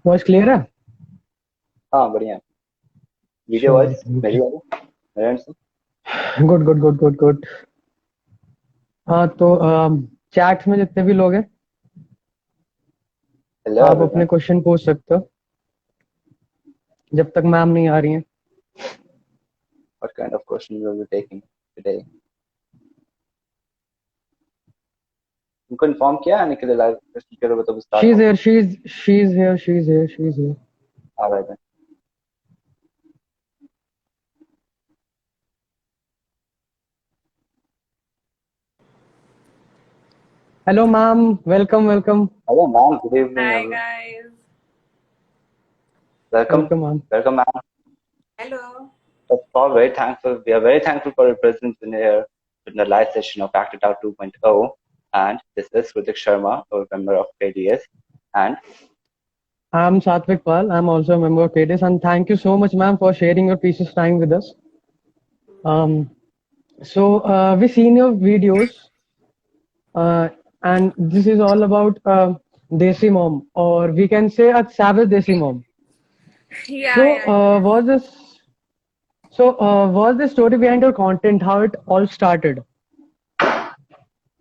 Voice clear है? हाँ बढ़िया। वीडियो चलो वॉइस ठीक मेरी है। वाली मेरे end से? Good good good good good. हाँ तो चैट में जितने भी लोग हैं, हेलो आप अपने एवरीवन। क्वेश्चन पूछ सकते हो जब तक मैम नहीं आ रही हैं। What kind of question will be taking today? उनको इन्फॉर्म किया है निखिल लाइव क्वेश्चन करोगे तो शी स्टार्ट इज होगा। Here, she is here. आ रहा है। Hello ma'am, welcome welcome. Hello ma'am, good evening Hi everyone. guys. Welcome. Welcome ma'am. Welcome ma'am. Hello. We are very thankful for your presence in here in the live session of Act It Out 2.0. And this is Ritik Sharma, a member of KDS. And I am Satvik Pal, I am also a member of KDS and thank you so much ma'am for sharing your precious time with us. We seen your videos, uh, and this is all about Desi Mom, or we can say a Savage Desi Mom. Yeah, So, yeah, yeah. was the story behind your content, how it all started?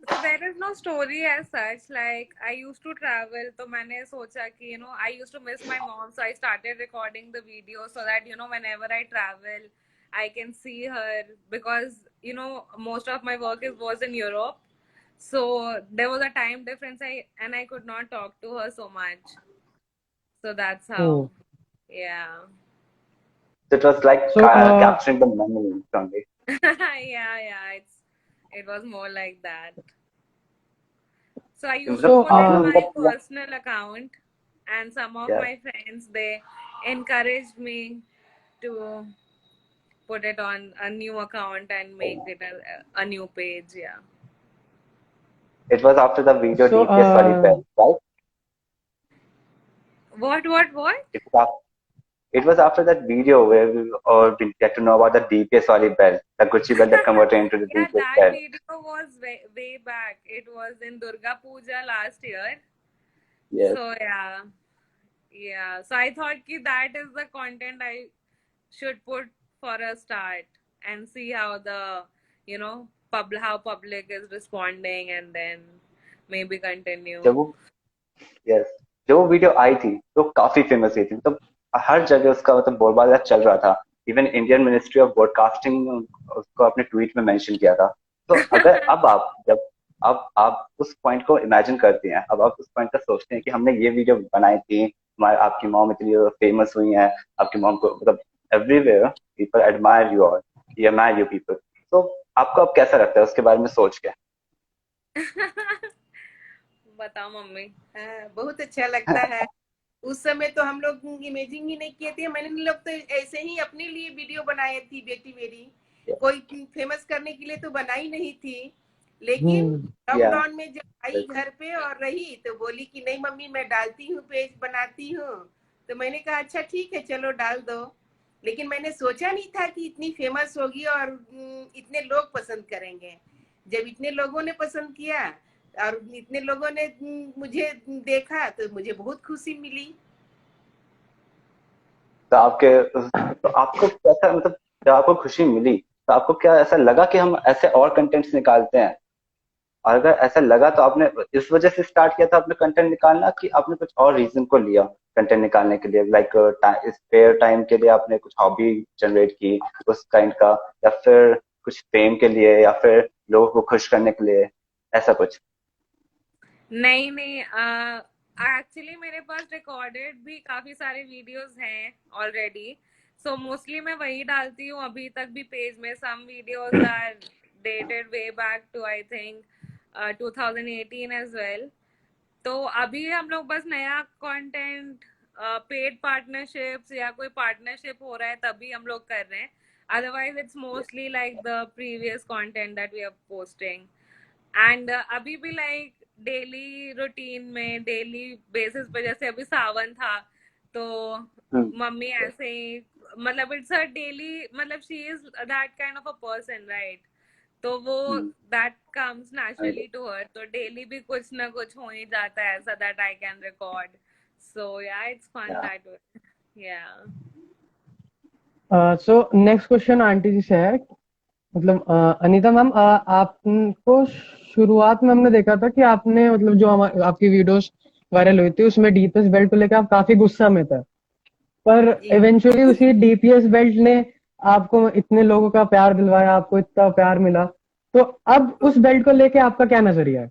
So there is no story as such. Like I used to travel, तो मैंने सोचा कि I used to miss my mom, so I started recording the video so that whenever I travel, I can see her because most of my work was in Europe, so there was a time difference. I could not talk to her so much, so that's how. Oh, Yeah. it was like so capturing the memories only. Yeah, yeah. It was more like that. So I used to मतलब put आपने in उनका my personal account, and some of यार my friends they encouraged me to put it on a new account and make it a new page. Yeah. it was after the video so DPS वाली bell, right? What? It was It was after that video where we get to know about the DPS Wali bell, the Gucci bell that converted into the Yeah, DPS that bell. video was way back. It was in Durga Puja last year. Yes. So yeah, yeah. So I thought ki that is the content I should put for a start and see how the how public is responding and then maybe continue. जब वो yes जब वो video आई थी तो काफी famous हुई थी, मतलब हर जगह उसका मतलब बोलबाला चल रहा था। Even Indian ministry of broadcasting उसको अपने ट्वीट में मेंशन किया था। तो अगर अब आप जब अब आप उस पॉइंट को इमेजिन करते हैं, अब आप उस पॉइंट का सोचते हैं कि हमने ये वीडियो बनाई थी, हमारे आपकी मॉम इतनी फेमस हुई है, आपकी मॉम को मतलब एवरीवेयर पीपल एडमायर यू और यू एडमायर यू पीपल, तो आपको अब कैसा लगता है उसके बारे में सोच के? बताओ मम्मी। हाँ, बहुत अच्छा लगता है। उस समय तो हम लोग इमेजिन ही नहीं किए थे। मैंने लोग तो ऐसे ही अपने लिए वीडियो बनाई थी, बेटी मेरी कोई फेमस करने के लिए तो बनाई नहीं थी। लेकिन या लॉकडाउन में जब आई घर पे और रही तो बोली कि नहीं मम्मी मैं डालती हूँ, पेज बनाती हूँ। तो मैंने कहा अच्छा ठीक है चलो डाल दो। लेकिन मैंने सोचा नहीं था कि इतनी फेमस होगी और इतने लोग पसंद करेंगे। जब इतने लोगों ने पसंद किया और इतने लोगों ने मुझे देखा तो मुझे बहुत खुशी मिली। तो आपको कैसा मतलब जब आपको खुशी मिली तो आपको क्या ऐसा लगा कि हम ऐसे और कंटेंट्स निकालते हैं? और अगर ऐसा लगा तो आपने इस वजह से स्टार्ट किया था अपने कंटेंट निकालना, कि आपने कुछ और रीजन को लिया कंटेंट निकालने के लिए, लाइक स्पेयर टाइम के लिए आपने कुछ हॉबी जनरेट की उस काइंड का, या फिर कुछ फेम के लिए, या फिर लोगों को खुश करने के लिए, ऐसा कुछ? नहीं नहीं, एक्चुअली मेरे पास रिकॉर्डेड भी काफी सारे वीडियोस हैं ऑलरेडी। सो मोस्टली मैं वही डालती हूँ अभी तक भी पेज में। Some videos are dated way back to I think 2018 as well. तो अभी हम लोग बस नया कंटेंट, पेड पार्टनरशिप्स या कोई पार्टनरशिप हो रहा है तभी हम लोग कर रहे हैं। Otherwise it's mostly like the previous content that we are posting. And अभी भी लाइक डेली रूटीन में डेली बेसिस पे, जैसे अभी सावन था तो हम्म। मम्मी ऐसे ही, मतलब इट्स अ डेली, मतलब she is that kind of a person, right? तो वो hmm. That comes naturally to her, तो डेली भी कुछ ना कुछ हो ही जाता है ऐसा that I can record. So yeah, it's fun Yeah. that way. Yeah. So next question aunty ji से है, मतलब अनीता मैम, आपको शुरुआत में हमने देखा था कि आपने मतलब जो आपकी वीडियोस वायरल हुई थी उसमें डीपीएस बेल्ट को लेकर आप काफी गुस्सा में थे, पर जी इवेंचुअली उसी डीपीएस बेल्ट ने आपको इतने लोगों का प्यार दिलवाया, आपको इतना प्यार मिला, तो अब उस बेल्ट को लेके आपका क्या नजरिया है?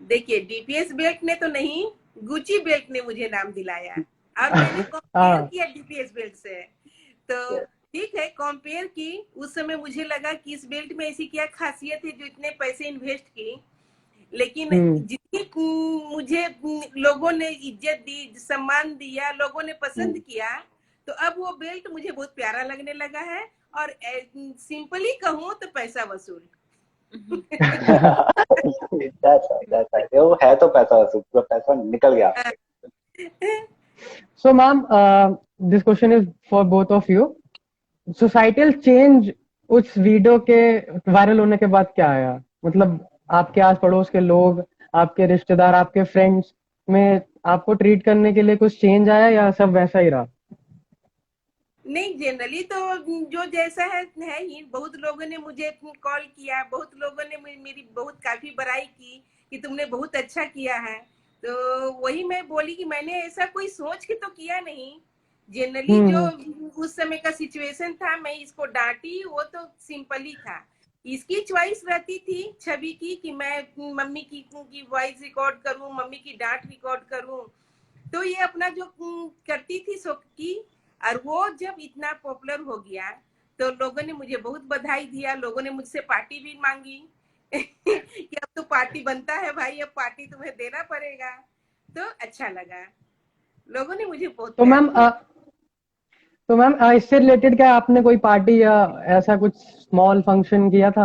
देखिए, डीपीएस बेल्ट ने तो नहीं, गुची बेल्ट ने मुझे नाम दिलाया और मैंने कंपेयर हाँ, किया डीपीएस बेल्ट से। तो ठीक है, कंपेयर की। उस समय मुझे लगा कि इस बेल्ट में ऐसी क्या खासियत है जो इतने पैसे इन्वेस्ट की, लेकिन हम्म, जितनी मुझे लोगों ने इज्जत दी, सम्मान दिया, लोगों ने पसंद किया, तो अब वो बेल्ट मुझे बहुत प्यारा लगने लगा है। और सिंपली कहूँ तो पैसा वसूल। That's right. वो है तो पैसा वसूल, पूरा पैसा निकल गया। So ma'am, this question is for both of you. Societal change उस वीडियो के वायरल होने के बाद क्या आया? मतलब आपके आस पड़ोस के लोग, आपके रिश्तेदार, आपके फ्रेंड्स में आपको ट्रीट करने के लिए कुछ चेंज आया या सब वैसा ही रहा? नहीं, जनरली तो जो जैसा है ही। बहुत लोगों ने मुझे कॉल किया, बहुत लोगों ने मेरी बहुत काफी बड़ाई की कि तुमने बहुत अच्छा किया है। तो वही मैं बोली कि मैंने ऐसा कोई सोच के तो किया नहीं। जनरली जो हम्म, उस समय का सिचुएशन था, मैं इसको डांटी, वो तो सिंपल ही था। इसकी चॉइस रहती थी छवि की कि मैं मम्मी की वॉइस रिकॉर्ड करूं, मम्मी की डांट रिकॉर्ड करूं। तो ये अपना जो करती थी सो की। और वो जब इतना पॉपुलर हो गया तो लोगों ने मुझे बहुत बधाई दिया, लोगों ने मुझसे पार्टी भी मांगी कि अब तो पार्टी बनता है भाई, अब पार्टी तुम्हें देना पड़ेगा। तो अच्छा लगा, लोगों ने मुझे बहुत तो प्यार मैम दिया। इससे रिलेटेड क्या आपने कोई पार्टी या ऐसा कुछ स्मॉल फंक्शन किया था?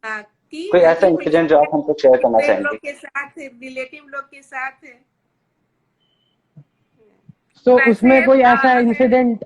हाँ, की कोई ऐसा थी इंसिडेंट जो आप हमको शेयर करना फ्रेंड लोग चाहेंगे? के साथ, रिलेटिव लोग के साथ। तो वैसे उसमें कोई ऐसा अगर इंसिडेंट?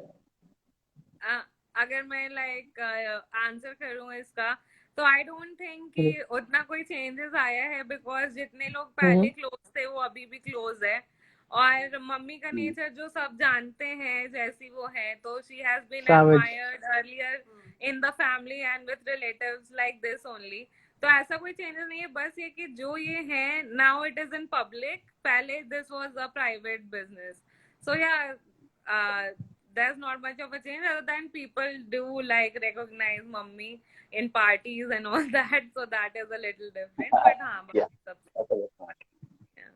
अगर मैं लाइक आंसर करूं इसका, तो आई डोंट थिंक कि उतना कोई चेंजेस आया है, बिकॉज जितने लोग पहले क्लोज थे वो अभी भी क्लोज है। और मम्मी का नेचर जो सब जानते हैं जैसी वो है, तो she has been savage. Admired earlier in the family and with relatives like this only. तो ऐसा कोई चेंजेस नहीं है, बस ये कि जो ये है now it is in public, पहले this was a private business. So yeah there's not much of a change other than people do like recognize mummy in parties and all that, so that is a little different, but हाँ या बाकी सब yeah.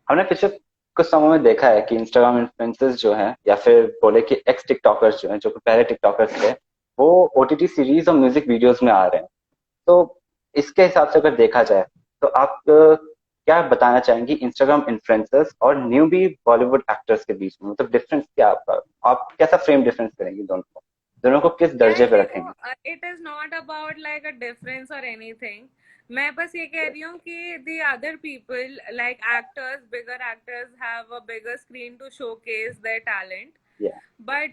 हमने पिछले कुछ समय में देखा है कि इंस्टाग्राम इन्फ्लुएंसर्स जो हैं, या फिर बोले कि एक्स टिकटॉकर्स जो हैं, जो कि पहले टिकटॉकर्स थे, वो ओटीटी सीरीज और म्यूजिक वीडियोस में आ रहे हैं। तो इसके हिसाब से अगर देखा जाए तो आप क्या बताना चाहेंगी इंस्टाग्राम इन्फ्लुएंसर्स और न्यू भी बॉलीवुड एक्टर्स के बीच में? मतलब डिफरेंस क्या आपका, आप कैसा फ्रेम डिफरेंस करेंगी दोनों को किस यार दर्जे पे देखो, रखेंगी? It is not about like a difference और एनीथिंग। मैं बस ये कह रही हूँ कि the other people like actors, bigger actors have a bigger screen to showcase their talent. Yeah but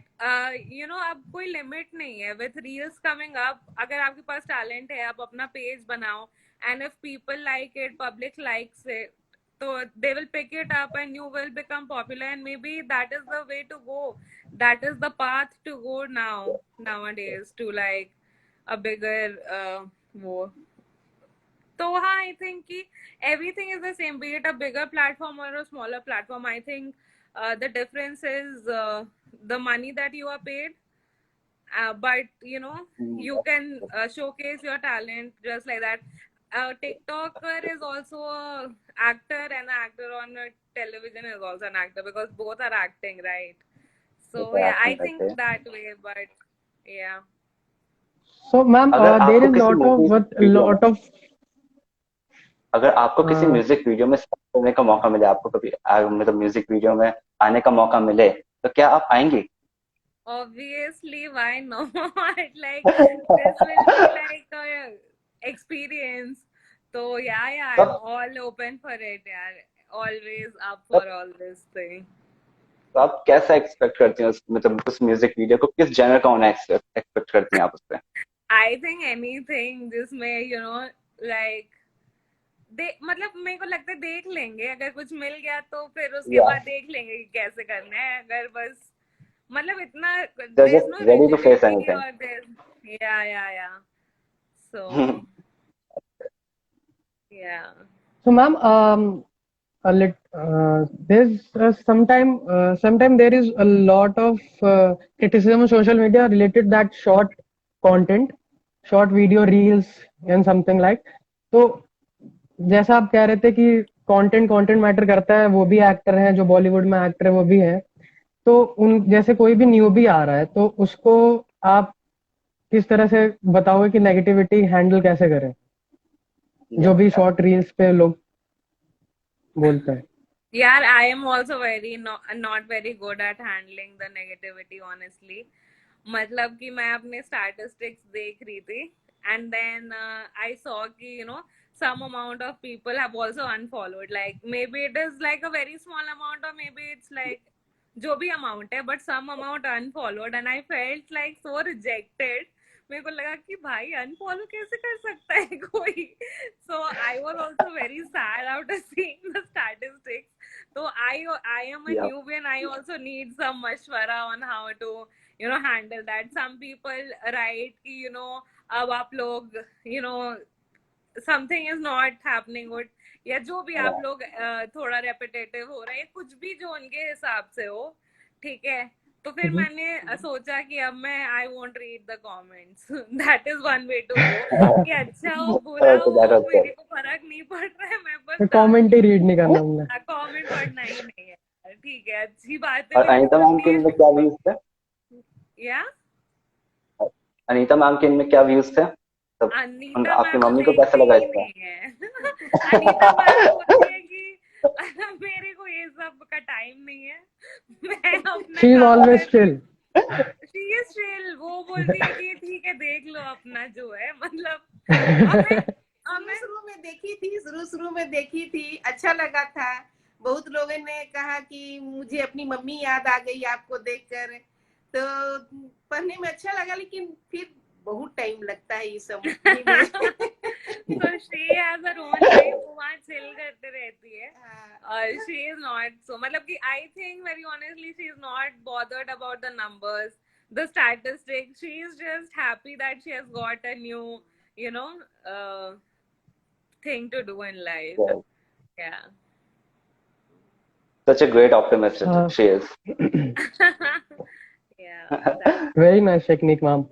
you know अब कोई लिमिट नहीं है विथ रील्स कमिंग अप। अगर आपके पास टैलेंट है, आप अपना पेज बनाओ, and if people like it, public likes it, so they will pick it up and you will become popular, and maybe that is the way to go. That is the path to go nowadays to like a bigger वो। तो हाँ, I think कि everything is the same, be it a bigger platform और a smaller platform. I think the difference is the money that you are paid, but you know you can showcase your talent just like that. TikToker is also a actor, and an actor on a television is also an actor, because both are acting, right? So yeah, I acting करते think हैं। that way, but yeah. So ma'am, अगर there आपको is किसी movie video में lot of अगर आपको किसी uh, music video में स्टार करने का मौका मिले, आपको कभी मतलब म्यूजिक वीडियो में आने का मौका मिले, तो क्या आप आएंगी? Obviously, why not? Like this will be like a experience. So yeah, तो I'm all open for it. Yeah, always up for all this thing. तो आप कैसा एक्सपेक्ट करती हैं मतलब उस म्यूजिक वीडियो को किस जनर का होना एक्सपेक्ट करती हैं आप उससे? I think anything just may, you know, like मतलब मेरे को लगता है देख लेंगे, अगर कुछ मिल गया तो फिर उसके या बाद देख लेंगे कि कैसे करना है। अगर बस मतलब इतना they're there is no just ready to face rigidity anything. और देयर या सो या So, ma'am, there's sometime there is a lot of criticism on social media related that short content, short video reels and something like. तो जैसा आप कह रहे थे कि content matter करता है, वो भी एक्टर हैं जो बॉलीवुड में एक्टर है वो भी है, तो उन जैसे कोई भी न्यूबी आ रहा है तो उसको आप किस तरह से बताओगे कि नेगेटिविटी हैंडल कैसे करें, जो भी Yeah. शॉर्ट रील्स पे लोग बोलते हैं? यार आई am also very not very good at handling the negativity honestly. मतलब कि मैं अपने स्टैटिस्टिक्स देख रही थी एंड देन आई सॉ कि some amount of people have also unfollowed, like maybe it is like a very small amount or maybe it's like जो भी amount है, but some amount unfollowed and I felt like so rejected। मेरे को लगा कि भाई unfollow कैसे कर सकता है कोई। so I was also very sad after seeing the statistics। so I am a Yeah. newbie and I also need some mashwara on how to handle that। some people write कि अब आप लोग something is not happening good, या जो भी आप लोग थोड़ा रेपिटेटिव हो रहा है, कुछ भी जो उनके हिसाब से हो, ठीक है। तो फिर मैंने सोचा कि अब मैं I won't read the comments. That is one way to go कि अच्छा हो बुरा Okay, that हो was मेरे good. को फर्क नहीं पड़ रहा है, मैं बस कमेंट ही रीड नहीं करना हमने। कमेंट पढ़ना ही नहीं है, ठीक है, अच्छी बातें और भी नहीं अनीता मैम के सुननी इनमें क्या व्यूज थे? है। या अनीता मैम के इनमें क्या व्यूज थे? तब अनीता आपकी मैम तो मम्मी को कैसा देखते लगा ही इसका? नहीं है। अनीता मैम बोलती है कि मेरे को ये सब का टाइम नहीं है, मैं अपना शी इज काम ऑलवेज कर रही चिल। हूँ। She is chill. वो बोलती है कि ठीक है देख लो अपना जो है, मतलब शुरू में देखी थी, अच्छा लगा था। बहुत लोगों ने कहा कि मुझे अपनी मम्मी याद आ गई आपको देखकर, तो पढ़ने में अच्छा लगा, लेकिन फिर बहुत टाइम लगता है ये सब में। so she has her own life, वो वहाँ chill करते रहती है। she is not so, मतलब कि I think very honestly she is not bothered about the numbers, the statistics। she is just happy that she has got a new thing to do in life। Yeah. yeah Such a great optimist she is. yeah very nice technique ma'am.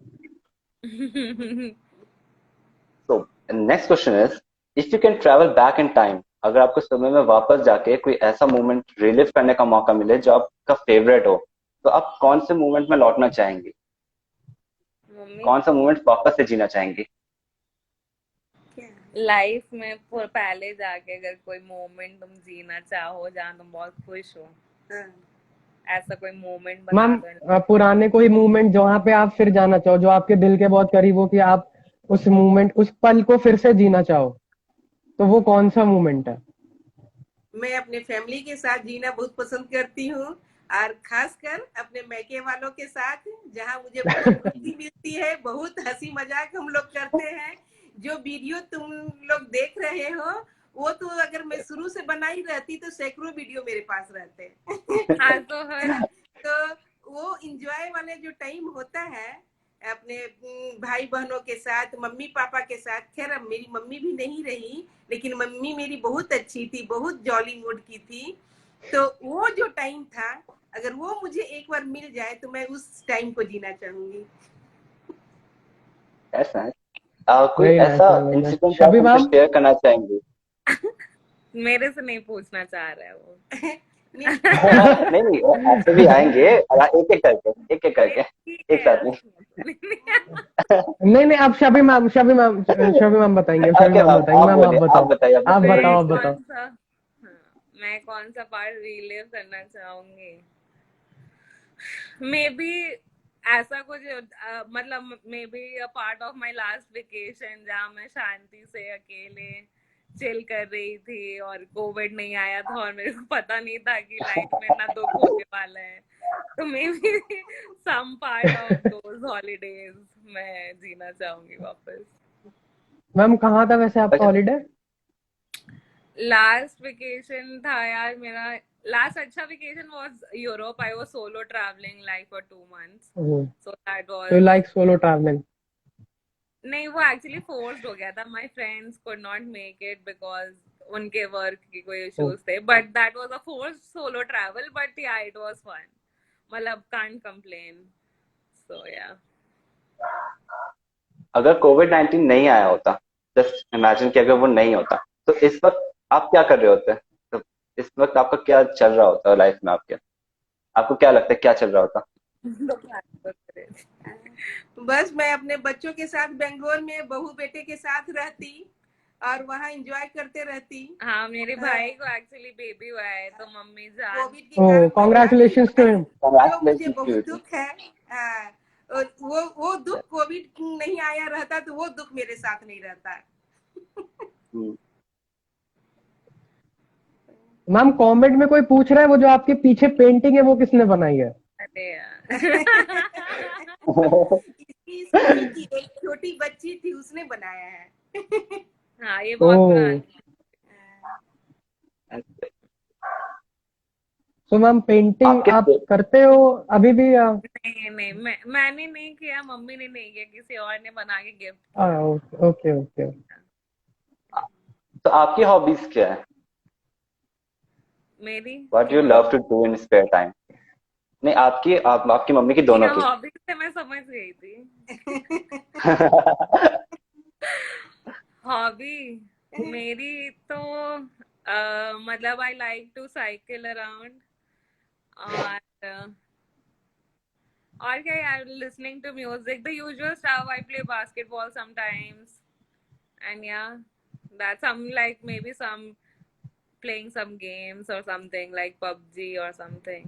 So, next question is, if you can travel back in time, अगर आपको समय में वापस जाके कोई ऐसा moment relive करने का मौका मिले जो आपका फेवरेट हो, तो आप कौन से मोमेंट में लौटना चाहेंगी? कौन सा मोमेंट वापस से जीना चाहेंगी? लाइफ में पहले जाके अगर कोई मोमेंट तुम जीना चाहो जहाँ तुम बहुत खुश हो, ऐसा कोई मोमेंट बता मैम दो। पुराने कोई मूवमेंट जहाँ पे आप फिर जाना चाहो, जो आपके दिल के बहुत करीब हो, कि आप उस मूवमेंट उस पल को फिर से जीना चाहो, तो वो कौन सा मूवमेंट है? मैं अपने फैमिली के साथ जीना बहुत पसंद करती हूँ, और खासकर अपने मैके वालों के साथ, जहाँ मुझे बहुत खुशी मिलती है, बहुत हंसी मजाक हम लोग करते हैं। जो वीडियो तुम लोग देख रहे हो वो तो अगर मैं शुरू से बनाई रहती तो सैकड़ों वीडियो मेरे पास रहते। हाँ तो वो इंजॉय वाले जो टाइम होता है अपने भाई बहनों के साथ, मम्मी पापा के साथ। खैर अब मेरी मम्मी भी नहीं रही, लेकिन मम्मी मेरी बहुत अच्छी थी, बहुत जॉली मूड की थी। तो वो जो टाइम था, अगर वो मुझे एक बार मिल जाए तो मैं उस टाइम को जीना चाहूंगी। ऐसा कोई ऐसा इंसिडेंट आप हमसे शेयर करना चाहेंगे? मेरे से नहीं पूछना चाह रहा है वो। नहीं ऐसे भी आएंगे, एक एक करके एक साथ में। नहीं आप शबी मैम बताएंगे। मैम आप बताओ। मैं कौन सा पार्ट रिलीव करना चाहूंगी? मे बी ऐसा कुछ, मतलब may be a part of my last vacation, जहाँ मैं शांति से अकेले चिल कर रही थी और कोविड नहीं आया था और मेरे को पता नहीं था कि लाइफ में इतना दुख होने वाला है। तो may be some part of those holidays मैं जीना चाहूंगी वापस। मैम कहाँ था वैसे आपका हॉलीडे? लास्ट वेकेशन था यार मेरा, लास्ट अच्छा vacation was Europe. I was solo travelling like for 2 months, so that तो you was, like solo travelling? नहीं वो एक्चुअली फोर्स्ड हो गया था। My friends could not make it because उनके वर्क के कोई इश्यूज थे, but that was a forced solo travel, but yeah it was fun, मतलब कांट कंप्लेन। सो या अगर कोविड-19 नहीं आया होता, जस्ट इमेजिन कि अगर वो नहीं होता, तो इस वक्त आप क्या कर रहे होते? तो इस वक्त आपका क्या चल रहा होता लाइफ में आपके? आपको क्या लगता है क्या चल रहा होता? बस मैं अपने बच्चों के साथ बेंगलोर में बहू बेटे के साथ रहती और वहाँ एंजॉय करते रहती। हाँ, मेरे भाई को एक्चुअली बेबी हुआ है, तो मम्मी जान। कोविड के कारण मैं जा नहीं कॉन्ग्रेचुलेशंस टू पाई, हिम। जो मुझे कांग्रेचुलेशंस टू बहुत यू। दुख है। हाँ, और वो दुख कोविड नहीं आया रहता तो वो दुख मेरे साथ नहीं रहता। मैम कमेंट में कोई पूछ रहा है वो जो आपके पीछे पेंटिंग है वो किसने बनाई है? अरे यार इसकी स्कूल की एक छोटी बच्ची थी, उसने बनाया है। हाँ, ये ओ, बहुत पुरानी। सो मैम पेंटिंग आपके आप करते हो अभी भी या? नहीं नहीं, मैंने नहीं किया, मम्मी ने नहीं किया, किसी और ने बना के गिफ्ट ओके ओके ओके। तो आपकी हॉबीज क्या है? मेरी what you love to do in spare time? नहीं, आपकी मम्मी की, दोनों या की। हॉबी से मैं समझ गई थी। हॉबी मेरी तो मतलब I like to cycle around, और और क्या यार, listening to music, the usual stuff. I play basketball sometimes, and yeah, that's some like maybe some playing some games or something like PUBG or something.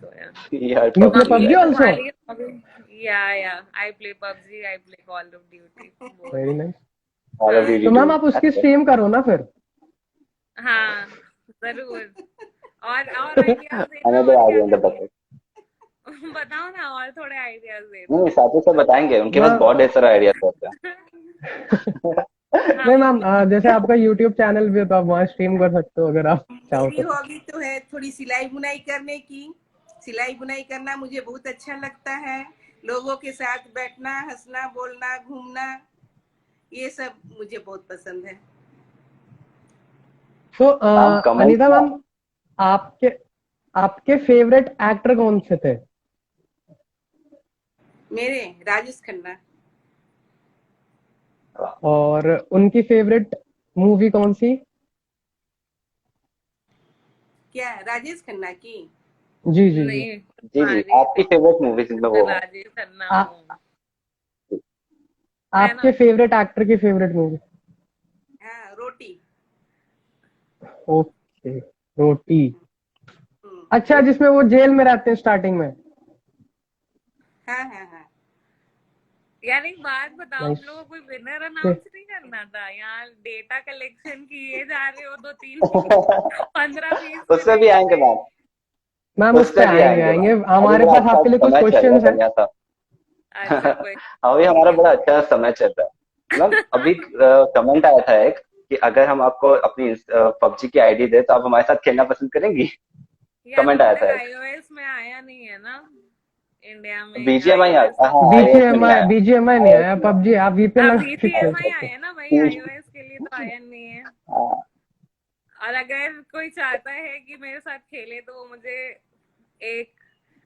So yeah. यार you play PUBG PUBG है। Also? तुम्हारी hobby? Yeah, I play PUBG, I play Call of Duty both. Very nice. Call of हाँ duty तो to. Ma'am आप उसकी stream करो ना फिर। हाँ, जरूर। और आइडियाज देना, अनदर और क्या आइडिया इन द करना बकेट। है। बताओ ना, और थोड़े आइडियाज दे नहीं, दो। साथी से बताएंगे, उनके पास मैम बहुत ढेर सारा आइडिया होता है। नहीं हम मैम, जैसे आपका यूट्यूब चैनल भी है तो आप वहाँ स्ट्रीम कर सकते हो अगर आप चाहो मेरी तो। हॉबी तो है थोड़ी सिलाई बुनाई करने की। सिलाई बुनाई करना मुझे बहुत अच्छा लगता है। लोगों के साथ बैठना, हंसना, बोलना, घूमना, ये सब मुझे बहुत पसंद है। तो मैम कमेंट अनीता में मैम, आपके आपके फेवरेट एक्टर कौन से थे? मेरे राजेश खन्ना। और उनकी फेवरेट मूवी कौन सी? क्या राजेश खन्ना की? जी जी जी। नहीं, जी जी, तुम्हारी आपकी फेवरेट मूवी जिनमें मैं वो है। राजेश खन्ना आ, हूँ, है आपके ना। फेवरेट एक्टर की फेवरेट मूवी? हाँ, रोटी। ओके, रोटी। हम्म, अच्छा, जिसमें वो जेल में रहते हैं स्टार्टिंग में। हाँ हाँ हाँ। यार एक बात बताओ, आप नाइस। लोगों को कोई विनर अनाउंस नहीं करना था? यहाँ डेटा कलेक्शन किए जा रहे हो, 2-3 15-20 में उसमें भी नहीं आएंगे हुए। मैम। मैम उस पे उसमें भी आएंगे आएंगे आएंगे, मैम। अभी हमारे बड़ा पास अच्छा आपके लिए कुछ समय चल रहा क्वेश्चंस है, हैं। बढ़िया सा। अच्छा, कोई अभी ठीक हमारा है। बड़ा अच्छा समय चल रहा है मैम। अभी कमेंट आया था एक कि अगर हम आपको अपनी पबजी की आईडी दे तो आप हमारे साथ खेलना पसंद करेंगी। यार कमेंट अभी आया तक था एक। iOS में आया नहीं है ना, इंडिया में बीजीएमआई iOS हाँ, में। iOS में नहीं बीजीएमआई आया। बीजीएमआई नहीं iOS आया, में पबजी आप वीपीएन अब लगा के खेल BGMI सकते आया ना, वही आया। iOS के लिए तो आया नहीं है। हाँ। और अगर कोई चाहता है कि मेरे साथ खेले, तो वो मुझे एक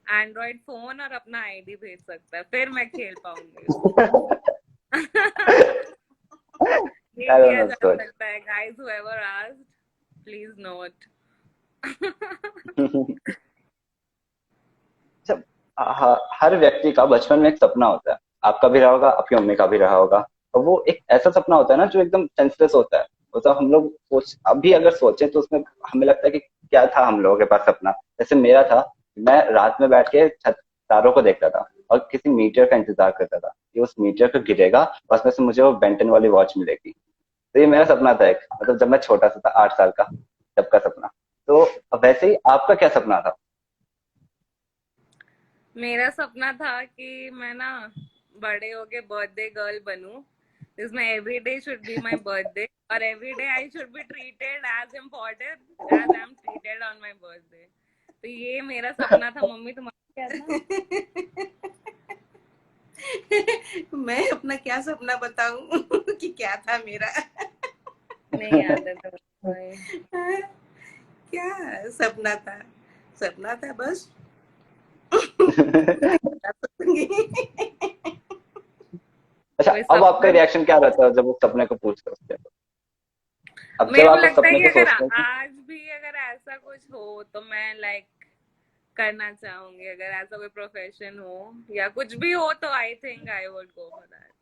एंड्रॉइड फोन और अपना आईडी भेज सकता है, फिर मैं खेल पाऊंगी उसमें। ये I don't किया know, जा सोच। सकता है guys, whoever asked, please note. जब हर व्यक्ति का बचपन में एक सपना होता है। आपका भी रहा होगा, आपकी मम्मी का भी रहा होगा। और वो एक ऐसा सपना होता है ना जो एकदम सेंसलेस होता है। मतलब हम लोग सोच अभी अगर सोचें तो उसमें हमें लगता है कि क्या था हम लोगों के पास सपना। जैसे मेरा था, मैं रात में बैठ के छत तारों को देखता था और किसी मीटियर का इंतजार करता था कि उस मीटियर को गिरेगा और उसमें से मुझे वो बेंटन वाली वॉच मिलेगी। तो ये मेरा सपना था एक, मतलब जब मैं छोटा सा था, 8 साल का, तब का सपना। तो वैसे ही आपका क्या सपना था? मेरा सपना था कि मैं ना बड़े होके बर्थडे गर्ल बनूं, जिसमें every day should be my birthday. और every day I should be treated as important as I'm treated on my birthday. तो ये मेरा सपना था। मम्मी तुम्हारा क्या था? मैं अपना क्या सपना बताऊं कि क्या था मेरा? नहीं याद है तुम्हें? क्या सपना था? सपना था बस। अच्छा, कोई अब आपका सपना रिएक्शन क्या रहता है जब उस सपने को पूछते होते हैं? अब जब मेरे को आप उस लगता है सपने कि को अगर सोचते हैं कि आज भी अगर ऐसा कुछ हो तो मैं लाइक करना चाहूंगी। अगर ऐसा कोई प्रोफेशन हो या कुछ भी हो तो I think I would go for that.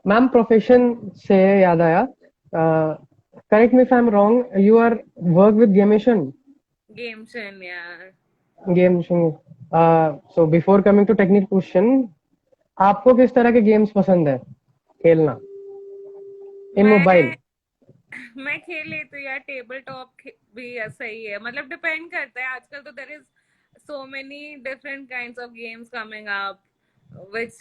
Ma'am profession से याद आया, correct me if I am wrong, you are work with Gametion. Gametion यार। Gametion. So before coming to technical question, आपको किस तरह के गेम्स पसंद है खेलना इन मोबाइल? मैं खेल लेती हूँ यार। टेबल टॉप भी सही है। मतलब डिपेंड करता है। आजकल तो there is so many different kinds of games coming up which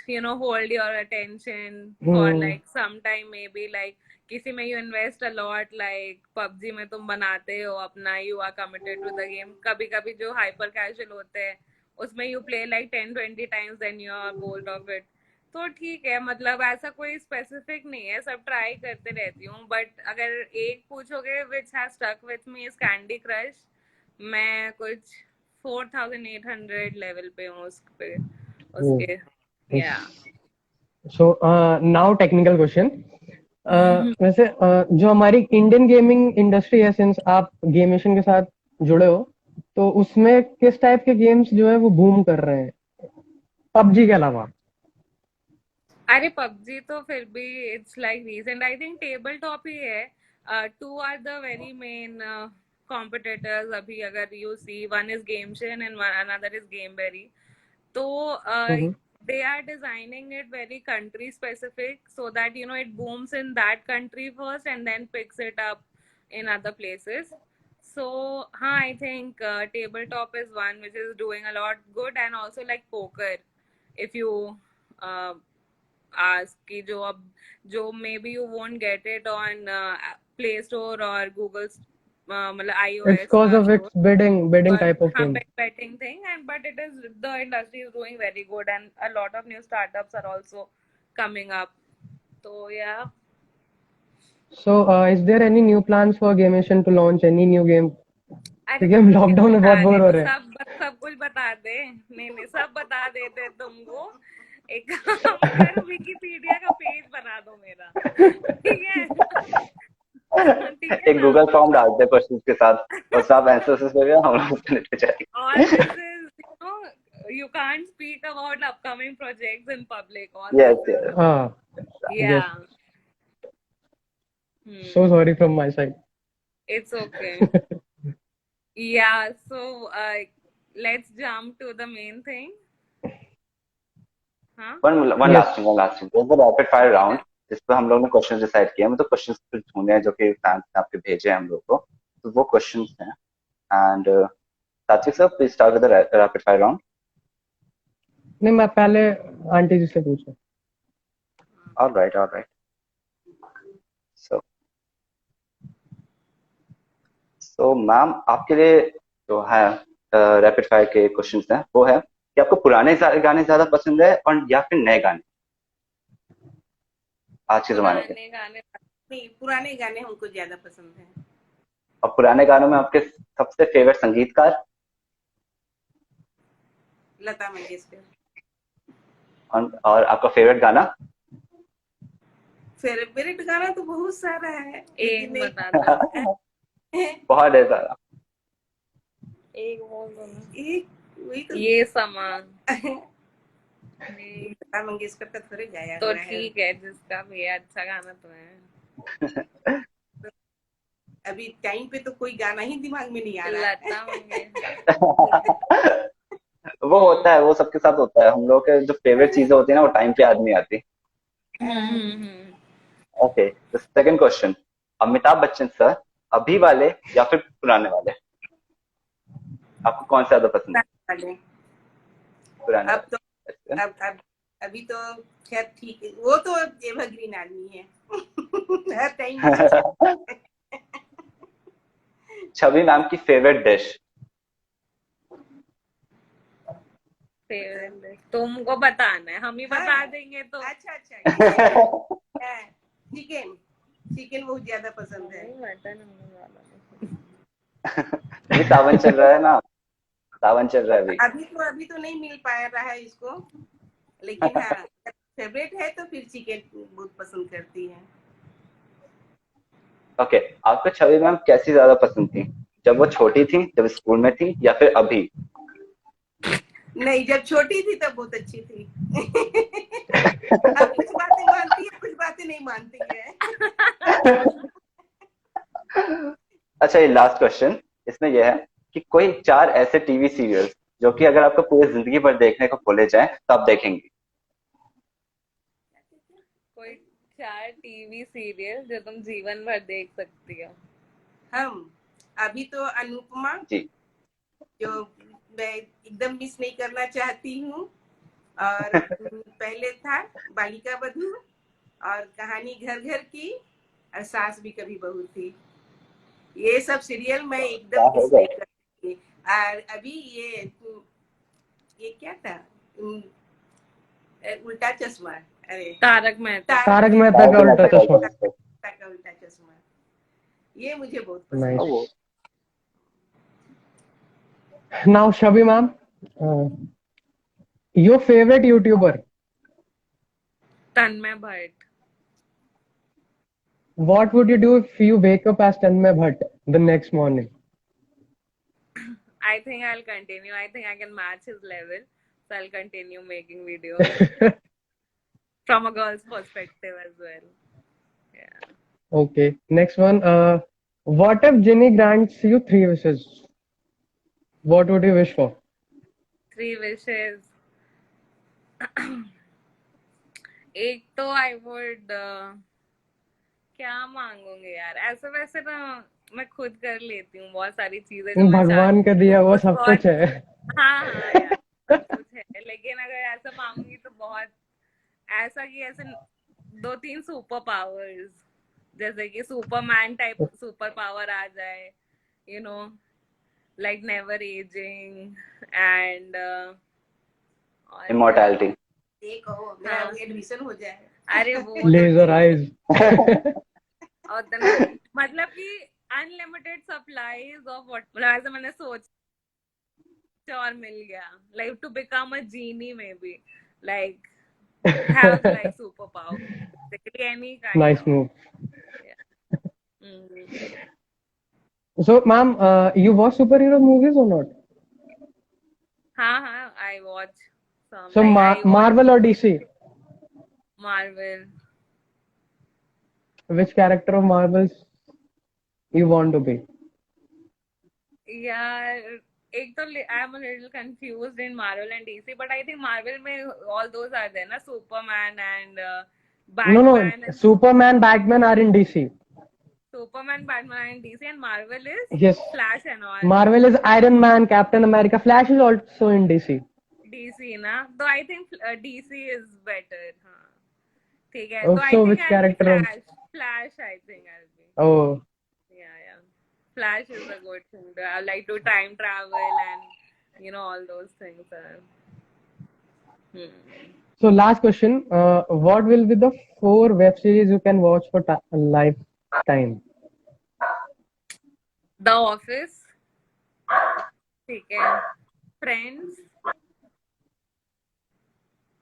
hold your attention for like some time, maybe like किसी में you invest a lot, like PUBG में तुम बनाते हो अपना, you are committed to the game. कभी कभी जो hyper casual होते हैं उसमें you play like 10-20 times then you are bored of it. तो ठीक है, मतलब ऐसा कोई स्पेसिफिक नहीं है, सब ट्राई करते रहती हूँ। बट अगर एक पूछोगे which has stuck with me is candy crush. मैं कुछ 4800 लेवल पे हूँ उसके या सो नाउ टेक्निकल क्वेश्चन. वैसे जो हमारी इंडियन गेमिंग इंडस्ट्री है, सिंस आप गेमेशन के साथ जुड़े हो, तो उसमें किस टाइप के गेम्स जो है वो बूम कर रहे हैं पबजी के अलावा? अरे पबजी तो फिर भी it's like recent. I think table top ही है। Two are the very main competitors अभी। अगर you see, one is Gametion and another is GameBerry. तो they are designing it very country specific so that it booms in that country first and then picks it up in other places. So I think tabletop is one which is doing a lot good. And also like poker, if you uh, ask ki jo maybe you won't get it on Play Store or Google's मतलब It's iOS cause of its store. bidding But type of game. betting thing, but it is, the industry is doing very good and a lot of new startups are also coming up. So yeah. So is there any new plans for Gamation to launch any new game? अरे क्योंकि तो हम मुझे lockdown में बहुत बता दे, bore हो तो रहे हैं. सब कुछ बता दे। नहीं सब बता देते तुमको। एक काम कर, विकिपीडिया का पेज बना दो मेरा, ठीक है? ठीक है एक ना? गूगल फॉर्म डालते हैं क्वेश्चन के साथ और सब आंसर्स देंगे, हम लोग उसको लेते जाएंगे. All this is, you can't speak about upcoming projects in public. All Yes, this is, yes. Yes. yeah. So sorry from my side. It's okay. Yeah, so let's jump to the main thing. Huh? One Yes. last thing. There's a rapid fire round जिसपे हम लोग ने question decide किए हैं. मतलब questions कुछ ढूंढे हैं जो कि फैंस ने आपके भेजे हैं हम लोग को, तो वो क्वेश्चंस हैं. एंड सात्विक sir, please start with the rapid fire round. नहीं, मैं पहले आंटी जी से पूछूं. ऑलराइट. सो मैम, आपके लिए जो है रैपिड फायर के क्वेश्चंस हैं वो है कि आपको पुराने गाने ज्यादा पसंद है और या फिर नए गाने आज के जमाने के? नहीं, पुराने गाने हमको ज्यादा पसंद है. और पुराने गानों में आपके सबसे फेवरेट संगीतकार? लता मंगेशकर. और आपका फेवरेट गाना? फेवरेट गाना तो बहुत सारा है. एक बता दो. बहुत है सारा. एक बोल दो ना. एक वही तो. ये समान. लता मंगेशकर का थोड़े गाया तो हुआ है. ठीक है, जिसका भी है अच्छा गाना तो है. अभी टाइम पे तो कोई गाना ही दिमाग में नहीं आ रहा है. लता मंगेशकर. वो होता है, वो सबके साथ होता है. हम लोग के जो फेवरेट चीजें होती है ना, वो टाइम पे याद नहीं आती. Okay, the second question. Amitabh Bachchan sir अभी वाले या फिर पुराने वाले? आपको कौन सा ज्यादा पसंद है? वाले. पुराने. अब तो अब अभी तो खैर ठीक है, वो तो एवरग्रीन आदमी है हर टाइम। छवि मैम की फेवरेट डिश? फेवरेट तुमको बताना है, हम ही बता हाँ, देंगे तो। अच्छा अच्छा, चिकन चिकन बहुत ज्यादा पसंद है। मटन अभी सावन चल रहा है ना, सावन चल रहा है अभी। अभी तो नहीं मिल पा रहा है इसको, लेकिन हाँ फेवरेट है तो फिर चिकन बहुत पसंद करती है। ओके, आपको छवि मैम कैसी ज्यादा पसंद थी, जब वो छोटी थी, जब स्कूल में थी, या फिर अभी? नहीं, जब छोटी थी तब बहुत अच्छी थी। अब कुछ बातें मानती है, कुछ बातें नहीं मानती है। अच्छा, ये लास्ट क्वेश्चन इसमें यह है कि कोई 4 ऐसे टीवी सीरियल्स जो कि अगर आपको पूरी जिंदगी भर देखने को बोले जाए तो आप देखेंगे। कोई 4 टीवी सीरियल जो तुम जीवन भर देख सकती हो? हम अभी तो अनुपमा, जी। जो मैं एकदम मिस नहीं करना चाहती हूँ, और पहले था बालिका बधू, और कहानी घर घर की, और सास भी कभी बहू थी। ये सब सीरियल मैं क्या एकदम हो मिस गए? नहीं करती। और अभी ये क्या था, उल्टा चश्मा, अरे तारक मेहता। तारक तारक मेहता का उल्टा चश्मा। मेहता का उल्टा चश्मा, ये मुझे बहुत पसंद है। Nice. Now शबी ma'am, your favourite YouTuber, Tanmay Bhatt. what would you do if you wake up as Tanmay Bhatt the next morning? I think I'll continue. I think I can match his level. So I'll continue making videos from a girl's perspective as well. Yeah. Okay, next one. What if Ginny grants you 3 wishes? What would you wish for? 3 wishes. एक तो I would क्या मांगूंगी यार, ऐसे वैसे ना मैं खुद कर लेती हूँ बहुत सारी चीजें जो मैं भगवान का चाहती हूँ, दिया वो कुछ सब और। कुछ है। हाँ हाँ यार, सब कुछ है, लेकिन अगर ऐसा मांगूंगी तो बहुत ऐसा कि ऐसे 2-3 सुपर पावर्स, जैसे कि सुपरमैन टाइप सुपर पावर आ जाए, you know, like never ageing and और क्या। इमोर्टैलिटी। ये कहो मेरा हाँ। एडमिशन हो जाए। अरे वो तो लेजर आइज। और then, मतलब कि अनलिमिटेड सप्लाईज ऑफ व्हाट, मतलब ऐसा मैंने सोच और मिल गया, like to become a genie may be, like have like superpower, basically any kind Nice of. move. Yeah. Mm. So, ma'am, you watch superhero movies or not? हाँ, I watch some, So, like I watch Marvel or DC? Marvel. Which character of Marvels you want to be? Yeah, एक तो I am a little confused in Marvel and DC, but I think Marvel में all those are there ना, Superman and No, Batman and Superman, Batman are in DC. Superman, Batman and DC, and Marvel is Yes. Flash and all. Marvel is Iron Man, Captain America. Flash is also in DC. DC ना, तो I think DC is better. हाँ, ठीक है, Oh, तो I so think which I'll be character of? Flash I think I'll be. Oh, Yeah. Flash is a good thing. I like to time travel and all those things. so last question. What will be the 4 web series you can watch for lifetime? The Office, ठीक है, Friends,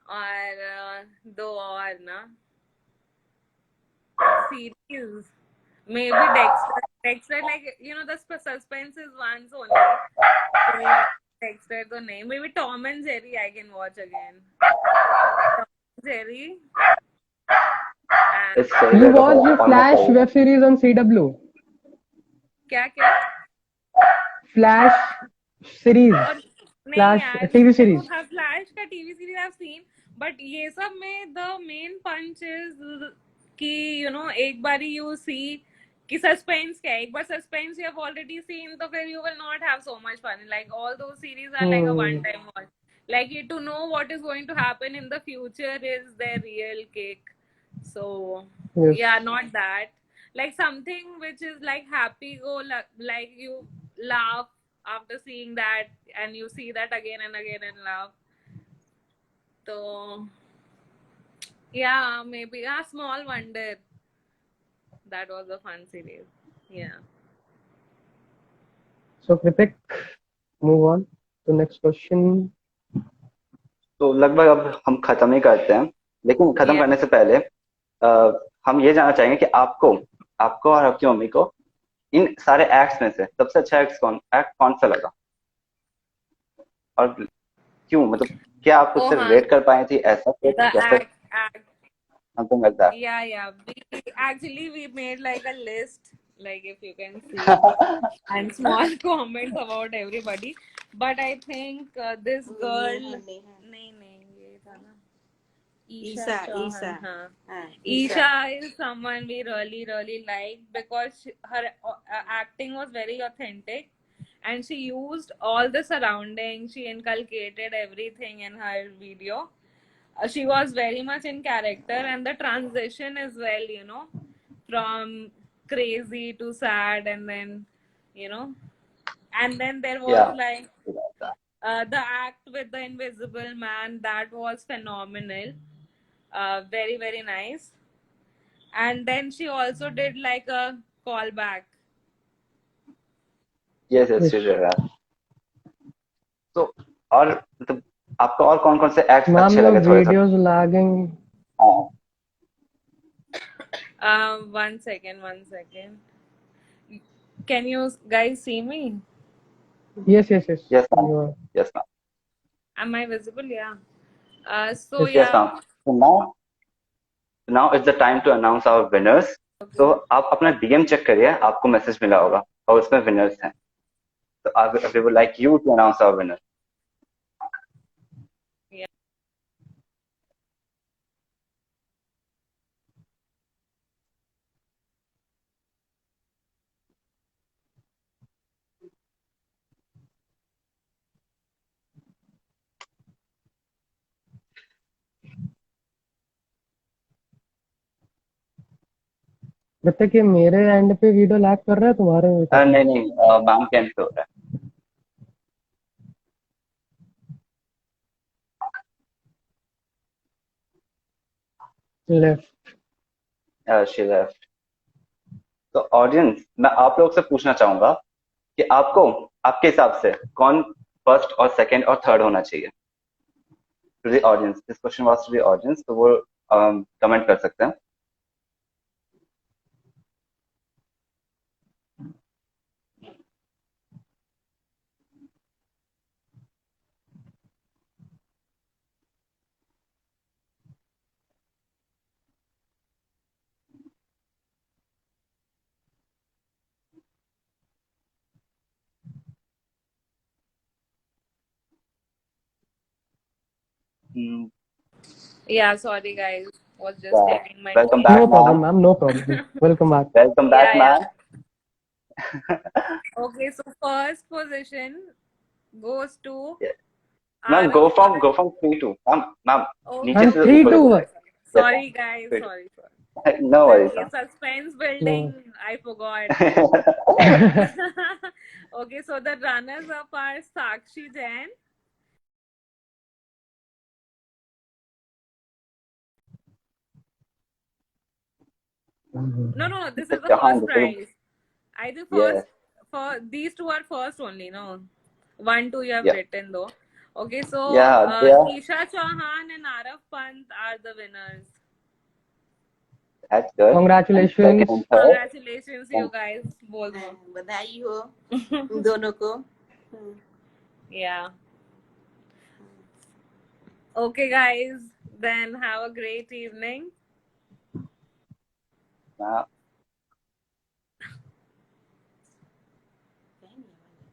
और 2 और ना series, maybe Dexter. Dexter, like the suspense is once only. So Dexter तो नहीं, maybe Tom and Jerry I can watch again. Tom and Jerry. And You watched the Flash web series on CW. क्या Flash series. और नहीं Flash यार, TV series. देखो flash का TV series I have seen, but ये सब में the main punch is कि एक बार यू सी कि सस्पेंस क्या है, एक बार suspense you have already seen तो फिर you will not have so much fun, like all दो series are like a one time watch, Like to know what is going to happen in the future is their real kick. So Yes. yeah, not that. Like something which is like happy go like you laugh after seeing that, and you see that again and again and laugh. So yeah, maybe a Small Wonder. That was a fun series. Yeah. So Kritik, move on to next question. तो लगभग अब हम खत्म ही करते हैं, लेकिन खत्म Yeah. करने से पहले हम ये जानना चाहेंगे कि आपको आपको और आपकी मम्मी को इन सारे एक्ट्स में से सबसे अच्छा एक्ट कौन सा लगा, और क्यों, मतलब क्या आप Oh, उससे रिलेट कर पाई थी, ऐसा कुछ the या फिर act. Something like that? Yeah. We made like a list, like if you can see, and small comments about everybody. But I think this girl, नहीं, ये था ना, Isha Chauhan. ईशा हाँ. हाँ, Isha is someone we really like because her acting was very authentic, and she used all the surroundings. She inculcated everything in her video. She was very much in character, and the transition as well, from crazy to sad, and then, you know, and then there या was like the act with the invisible man, that was phenomenal. Very nice. And then she also did like a callback. Yes yes Shrijay. तो और मतलब आपको और कौन कौन से acts ma'am अच्छे your लगे थोड़े थोड़े? videos lagging. हाँ, 1 second. Can you guys see me? Yes. yes ma'am, You are. yes ma'am, Am I visible? Yeah. So Yes. yes yeah. ma'am. So now it's the time to announce our winners. तो आप अपना DM check करिए, आपको message मिला होगा और उसमें winners हैं। तो we would like you to announce our winner. कृतिक ये मेरे एंड पे वीडियो लैग कर रहा है, तुम्हारे में कर रहा नहीं मैम के एंड पे हो रहा है? लेफ्ट. है। she left. तो ऑडियंस, मैं आप लोग से पूछना चाहूंगा कि आपको आपके हिसाब से कौन फर्स्ट और सेकंड और थर्ड होना चाहिए? To the audience, this question was to the audience, तो वो कमेंट कर सकते हैं। Yeah, sorry guys. Was just taking my welcome tea. Back No problem, ma'am, ma'am. No problem. Welcome back. Welcome back Yeah. Ma'am. Okay, so first position goes to ma'am Arav go from Khan. 3 to ma'am Okay. नीचे I'm से 3 ऊपर to की one. तरफ। Sorry guys, Yes, sorry. no worries The ma'am. suspense No. building, I forgot. Okay, so the runners up are Sakshi Jain, no, this is the first prize. I think Yeah, for these two are first only, no? 1, 2 you have yeah, written though. Okay, so yeah, they are. Isha Chauhan and Arav Pant are the winners. That's good. Congratulations. And second and third. Congratulations, you guys. बोल दो. बधाई हो तुम दोनों को। Yeah. Okay, guys. Then have a great evening.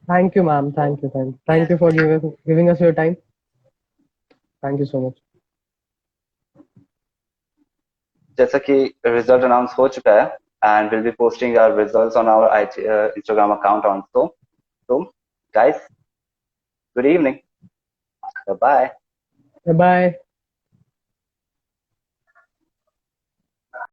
Thank you, ma'am. Thank you. Thank you for giving us your time. Thank you so much. जैसा कि result announce हो चुका है, and we'll be posting our results on our Instagram account also. So, guys, good evening. Bye. Bye.